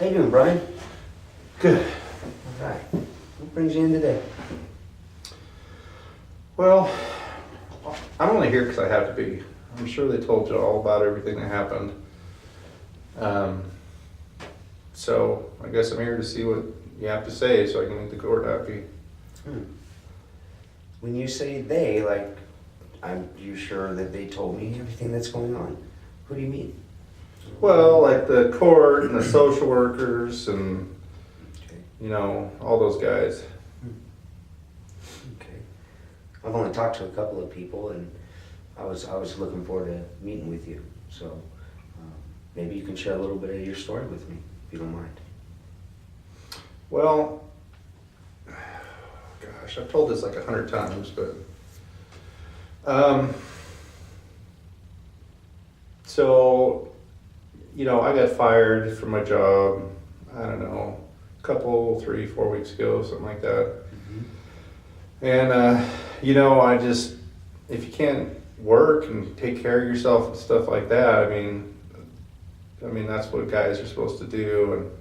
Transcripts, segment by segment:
How you doing, Brian? Good. All right. What brings you in today? Well, I'm only here because I have to be. I'm sure they told you all about everything that happened. So I guess I'm here to see what you have to say so I can make the court happy. When you say they, like, I'm you sure that they told me everything that's going on? Who do you mean? Well, like the court and the social workers and, Okay. you know, all those guys. Okay. I've only talked to a couple of people, and I was looking forward to meeting with you. So maybe you can share a little bit of your story with me, if you don't mind. Well, gosh, I've told this like 100 times, but so, you know, I got fired from my job, I don't know, a couple, 3-4 weeks ago, something like that. And, you know, if you can't work and take care of yourself and stuff like that, I mean, that's what guys are supposed to do. And,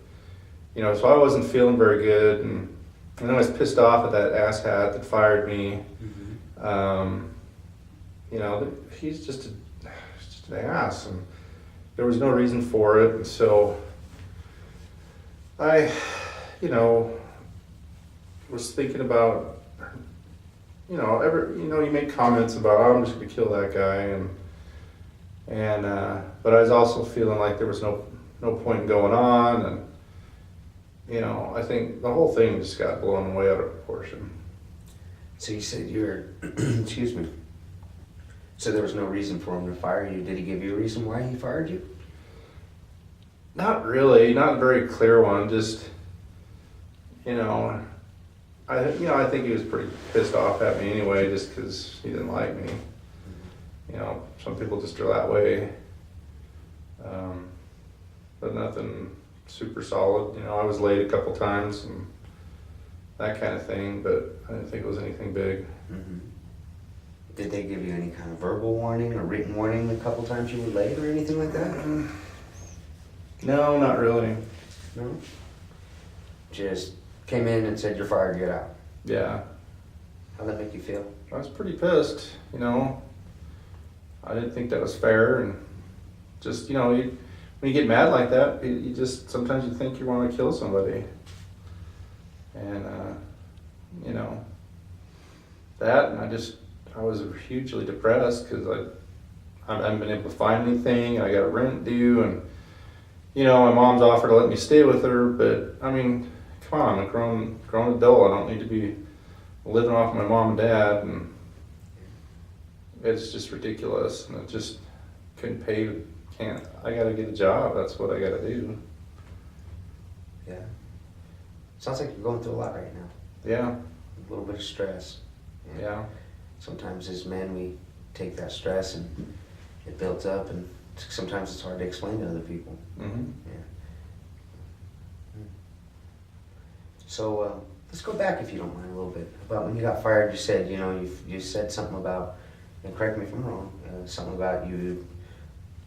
you know, so I wasn't feeling very good. And I was pissed off at that asshat that fired me. You know, he's just an ass. And there was no reason for it. And so I, you know, was thinking about, you know, you make comments about, oh, I'm just gonna kill that guy, but I was also feeling like there was no point in going on, and you know, I think the whole thing just got blown way out of proportion. So you said excuse me. So there was no reason for him to fire you. Did he give you a reason why he fired you? Not really, not a very clear one. Just, you know, I think he was pretty pissed off at me anyway, just because he didn't like me. You know, some people just are that way. But nothing super solid. You know, I was late a couple times and that kind of thing, but I didn't think it was anything big. Did they give you any kind of verbal warning or written warning a couple times you were late or anything like that? No, not really. No? Just came in and said, you're fired, get out. Yeah, How'd that make you feel? I was pretty pissed, you know. I didn't think that was fair, and just, you know, when you get mad like that, you just, sometimes you think you want to kill somebody. And, you know, that, and I was hugely depressed because I haven't been able to find anything, and I got a rent due, and, you know, my mom's offered to let me stay with her, but, I mean, come on, I'm a grown adult. I don't need to be living off my mom and dad, and it's just ridiculous. And I just I gotta get a job. That's what I gotta do. Yeah. Sounds like you're going through a lot right now. Yeah, A little bit of stress. yeah. Sometimes as men we take that stress and it builds up, and sometimes it's hard to explain to other people. Mm-hmm. Yeah. So let's go back, if you don't mind, a little bit about when you got fired. You said, you know, you said something about, and correct me if I'm wrong, something about you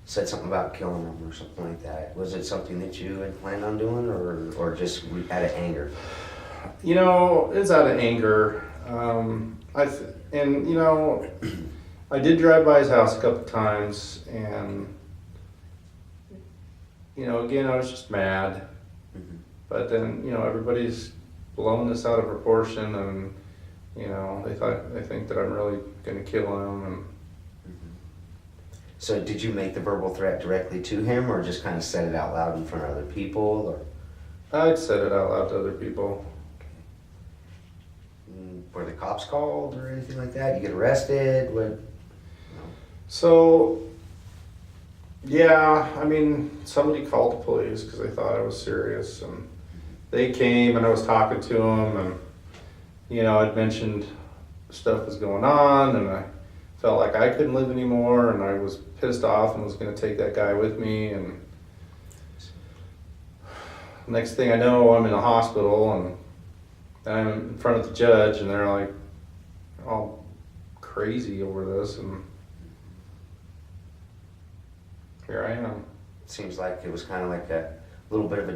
said something about killing them or something like that. Was it something that you had planned on doing, or just out of anger? You know, it's out of anger. And you know, I did drive by his house a couple times, and you know, again, I was just mad. But then, you know, everybody's blown this out of proportion, and you know, they think that I'm really gonna kill him. And So did you make the verbal threat directly to him, or just kind of said it out loud in front of other people, or? I'd said it out loud to other people. Were the cops called or anything like that? You get arrested? What? No. So, yeah, I mean, somebody called the police because they thought I was serious, and they came, and I was talking to them, and you know, I'd mentioned stuff was going on, and I felt like I couldn't live anymore, and I was pissed off and was going to take that guy with me. And next thing I know, I'm in the hospital, and I'm in front of the judge, and they're like all crazy over this, and here I am. Seems like it was kind of like a little bit of a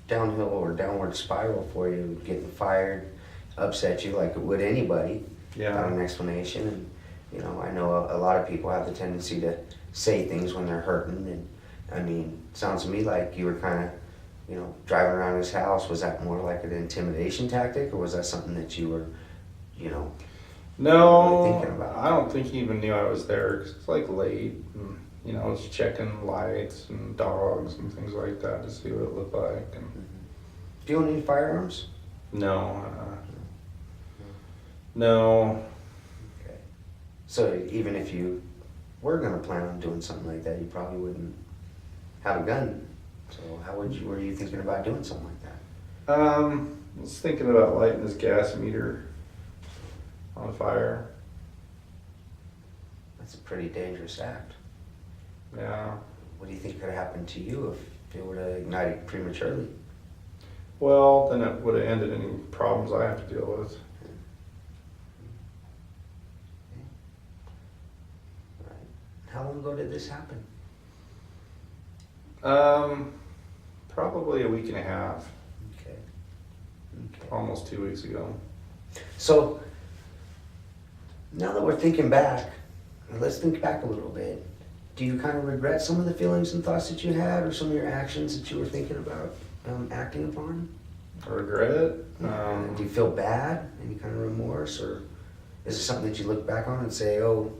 downhill or downward spiral for you, getting fired, upset you like it would anybody without an explanation. And you know, I know a lot of people have the tendency to say things when they're hurting, and I mean, sounds to me like you were kind of, you know, driving around his house. Was that more like an intimidation tactic, or was that something that you were, you know, No, really thinking about? I don't think he even knew I was there, 'cause it's like late, and, you know, I was checking lights and dogs and things like that to see what it looked like. And Do you own any firearms? no, no, Okay. So even if you were gonna plan on doing something like that, you probably wouldn't have a gun. So how would you? Were you thinking about doing something like that? I was thinking about lighting this gas meter on fire. That's a pretty dangerous act. Yeah. What do you think could have happened to you if it would have ignited prematurely? Well, then it would have ended any problems I have to deal with. Right. How long ago did this happen? Probably a week and a half, Okay. Okay. almost 2 weeks ago. So now that we're thinking back, let's think back a little bit. Do you kind of regret some of the feelings and thoughts that you had, or some of your actions that you were thinking about acting upon? I regret it. Do you feel bad? Any kind of remorse, or is it something that you look back on and say, "Oh"?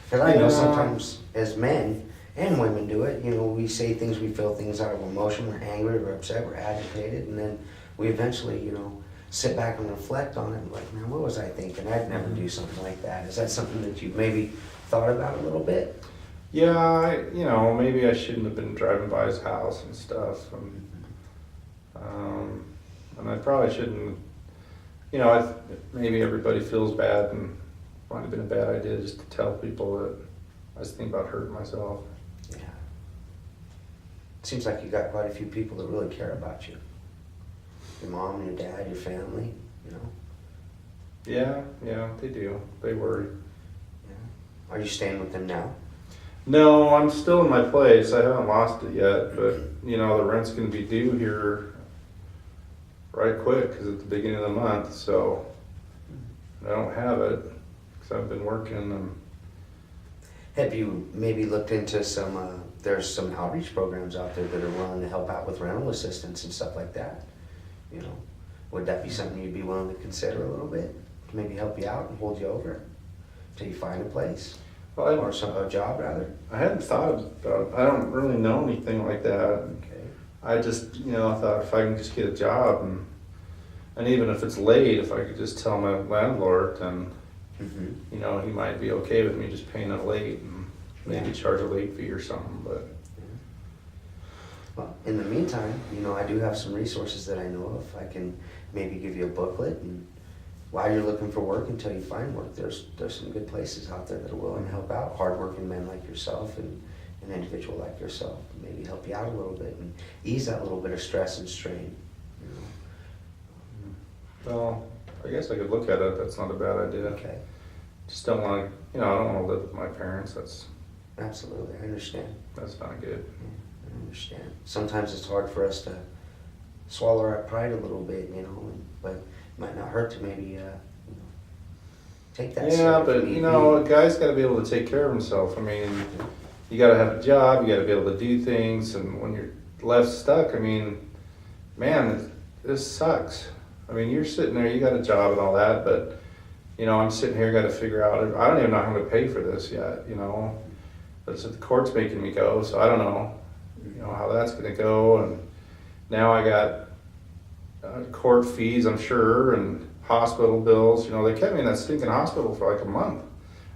Because I know sometimes as men and women do it. You know, we say things, we feel things out of emotion. We're angry, we're upset, we're agitated, and then we eventually, you know, sit back and reflect on it. And like, man, what was I thinking? I'd never do something like that. Is that something that you maybe thought about a little bit? Yeah, you know, maybe I shouldn't have been driving by his house and stuff, and I probably shouldn't. You know, maybe everybody feels bad, and it might have been a bad idea just to tell people that I was thinking about hurting myself. Yeah. It seems like you got quite a few people that really care about you. Your mom, your dad, your family, you know? Yeah, they do. They worry. Yeah. Are you staying with them now? No, I'm still in my place. I haven't lost it yet, but you know, the rent's gonna be due here right quick because it's the beginning of the month, so I don't have it because I've been working and Have you maybe looked into some, there's some outreach programs out there that are willing to help out with rental assistance and stuff like that? You know, would that be something you'd be willing to consider a little bit? To maybe help you out and hold you over till you find a place? well, Or a job, rather? I hadn't thought about. I don't really know anything like that. Okay. I just, you know, I thought if I can just get a job and even if it's late, if I could just tell my landlord, then Mm-hmm. you know, he might be okay with me just paying it late and maybe Yeah. charge a late fee or something. But Well, in the meantime, you know, I do have some resources that I know of. I can maybe give you a booklet, and while you're looking for work until you find work, there's some good places out there that are willing to help out hardworking men like yourself and an individual like yourself. Maybe help you out a little bit and ease that little bit of stress and strain. You know? well, I guess I could look at it. That's not a bad idea. Okay, Just don't want to, you know, I don't want to live with my parents. absolutely, I understand. That's not good. I understand. Sometimes it's hard for us to swallow our pride a little bit, you know, but it might not hurt to maybe, you know, take that Yeah, step but if need you know, a be. guy's got to be able to take care of himself. I mean, you got to have a job. You got to be able to do things. And when you're left stuck, I mean, man, this sucks. I mean, you're sitting there, you got a job and all that, but you know, I'm sitting here, got to figure out. I don't even know how to pay for this yet. You know, but so the court's making me go, so I don't know. You know how that's going to go, and now I got court fees, I'm sure, and hospital bills. You know, they kept me in that stinking hospital for like a month,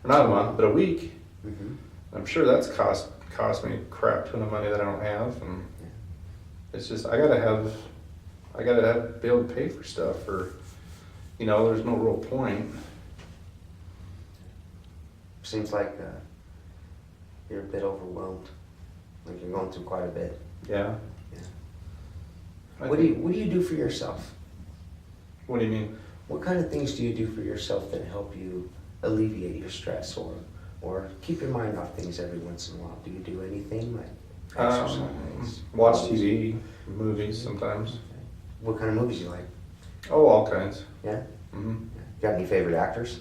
or not a month, but a week. Mhm. I'm sure that's cost me a crap ton of money that I don't have, and it's just I gotta be able to pay for stuff, or you know, there's no real point. Seems like you're a bit overwhelmed, like you're going through quite a bit. Yeah. Yeah. What do you do for yourself? What do you mean? What kind of things do you do for yourself that help you alleviate your stress or keep your mind off things every once in a while? Do you do anything like exercise? Watch TV. movies sometimes. What kind of movies you like? Oh, all kinds. Yeah? Mm-hmm. Got any favorite actors?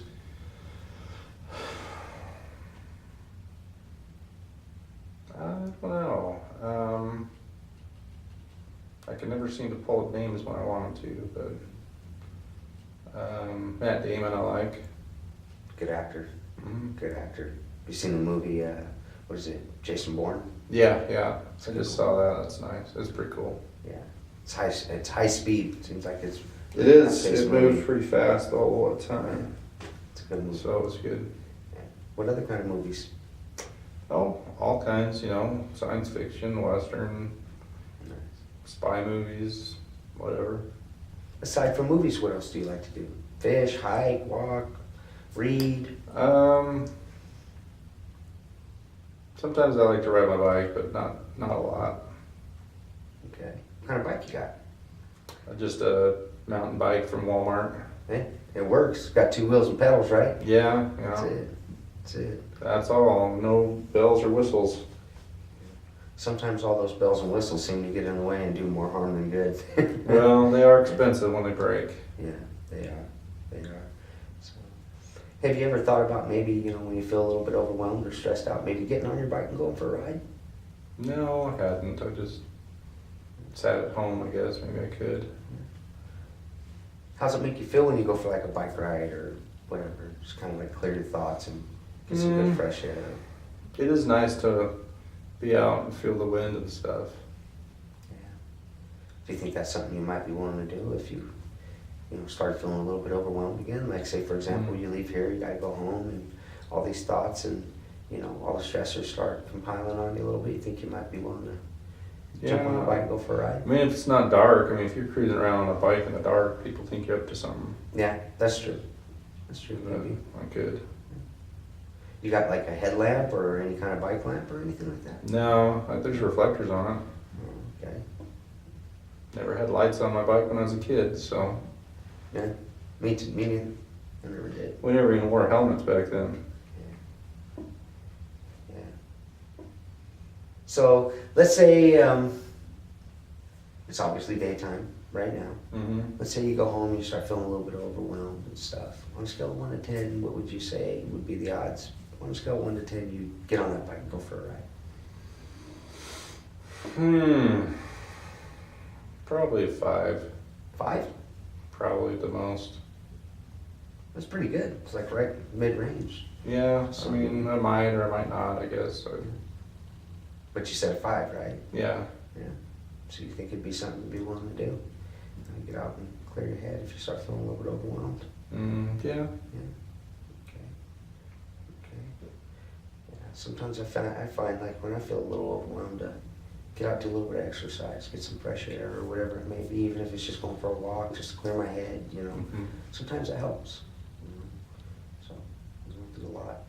I don't know. I can never seem to pull up names when I want them to, but Matt Damon I like. Good actor. Mm-hmm. Good actor. You seen the movie, what is it, Jason Bourne? Yeah. I just saw that. That's nice. It's pretty cool. Yeah. It's high speed. Seems like it's... It is. fast-paced It movie. moves pretty fast the whole time. It's a good movie. So it was good. Yeah. What other kind of movies? Oh, all kinds, science fiction, western, Nice. spy movies, whatever. Aside from movies, what else do you like to do? Fish, hike, walk, read? Sometimes I like to ride my bike, but not a lot. Okay. What kind of bike you got? Just a mountain bike from Walmart. Hey, it works. Got 2 wheels and pedals, right? Yeah, That's it. That's it. That's all. No bells or whistles. Sometimes all those bells and whistles seem to get in the way and do more harm than good. Well, they are expensive when they break. Yeah, they are. They are. So, have you ever thought about maybe, when you feel a little bit overwhelmed or stressed out, maybe getting on your bike and going for a ride? No, I hadn't. I just sat at home, I guess. Maybe I could. How's it make you feel when you go for like a bike ride or whatever? Just kind of like clear your thoughts and get some good fresh air. It is nice to be out and feel the wind and stuff. Yeah. Do you think that's something you might be willing to do if you start feeling a little bit overwhelmed again? Like say, for example, you leave here, you gotta go home and all these thoughts and, all the stressors start compiling on you a little bit. You think you might be willing to jump on the bike and go for a ride? I mean, if it's not dark, if you're cruising around on a bike in the dark, people think you're up to something. Yeah, that's true. That's true, But maybe. I could. You got like a headlamp or any kind of bike lamp or anything like that? No, there's reflectors on it. Oh, okay. Never had lights on my bike when I was a kid, so Yeah, me too, me neither. I never did. we never even wore helmets back then. Yeah. So let's say it's obviously daytime right now. Mm-hmm. Let's say you go home and you start feeling a little bit overwhelmed and stuff. On a scale of 1 to 10, what would you say would be the odds? On a scale of 1 to 10, you get on that bike and go for a ride. Probably a 5. 5? Probably the most. That's pretty good. It's like right mid-range. Yeah, I might or I might not, I guess. But you said a 5, right? Yeah. Yeah. So you think it'd be something to be willing to do? Get out and clear your head if you start feeling a little bit overwhelmed. Yeah. Okay. Yeah. Sometimes I find like when I feel a little overwhelmed, get out, do a little bit of exercise, get some fresh air or whatever it may be, even if it's just going for a walk, just to clear my head. Mm-hmm. Sometimes it helps. So I don't do a lot.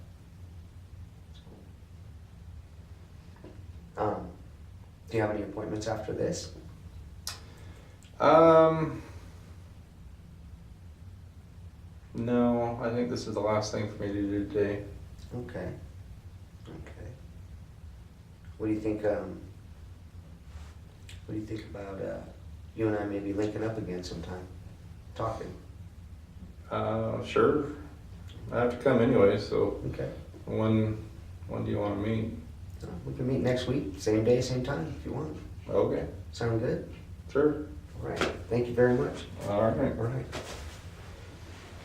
So, do you have any appointments after this? No, I think this is the last thing for me to do today. Okay. What do you think? What do you think about you and I maybe linking up again sometime, talking? Sure. I have to come anyway, so Okay. when do you want to meet? We can meet next week, same day, same time, if you want. Okay. Sound good? Sure. All right. Thank you very much. All right. All right.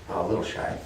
Oh, a little shy.